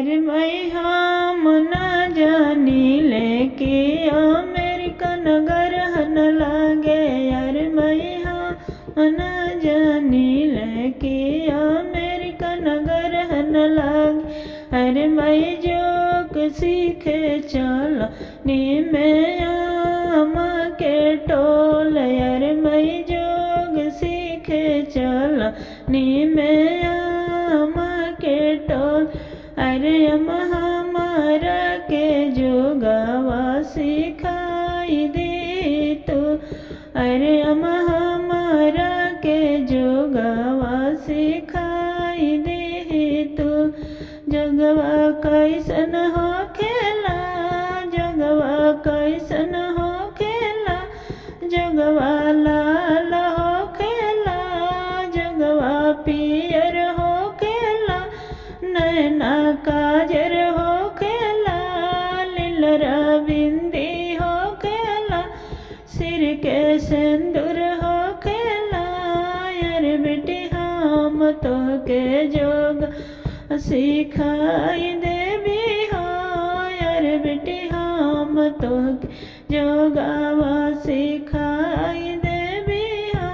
अरे मैं हम न जानी लेके अमेरिका नगर हन लागे। अरे मैं हम न जानी लेके अमेरिका नगर हन लागे। अरे मैं जोग सीखे चल नी में आम के टोल। अरे मैं जोग सीखे चल नी में आम के टोल। अरे हमारा के जोगवा सिखाई दे तू। अरे हमारा के जोगवा सिखाई दे तू। जगवा कैसन हो खेला, जगवा कैसन हो खेला, जगवा लाल हो खेला, जगवा पियर हो खेला, नैना काजर हो खेला, लीलरा बिंदी हो खेला, सिर के सिंदूर हो खेला। अरे बेटी हम तो के जोग सिखाई देवी हो। अरे बेटी हम तो जोगावा सिखाई देवी हो।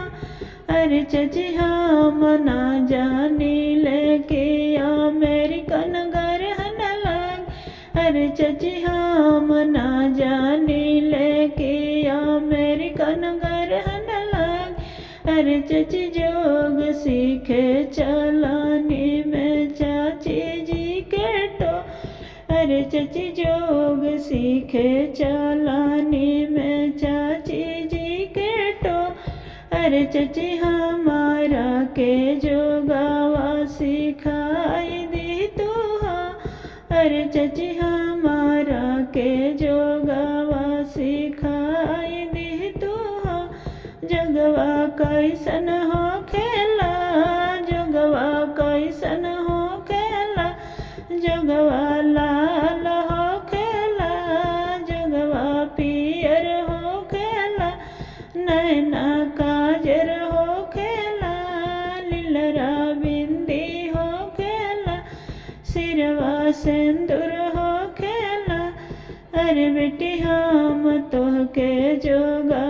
अरे चची हम ना जानी लेके अमेरिका नगर हन लाग। अरे चची हम ना जानी लेके अमेरिका नगर हन लाग। अरे चची जोग सीखे चलानी में चाची जी के टो। अरे चची जोग सीखे चलानी में चाची जी के टो। अरे चची हमारा के जोगावा सिखाई दी तू हो। अरे चची हमारा के जोगावा सिखाई दी तू हो। जगवा कैसन हो खेला, जगवा कैसन हो खेला, जगवा लाल हो खेला, जगवा पियर हो खेला, नैना काजर हो खेला, लीलरा बिंदी हो खेला, सिरवा सिंदूर हो खेला। अरे बेटी हम तो के जोगा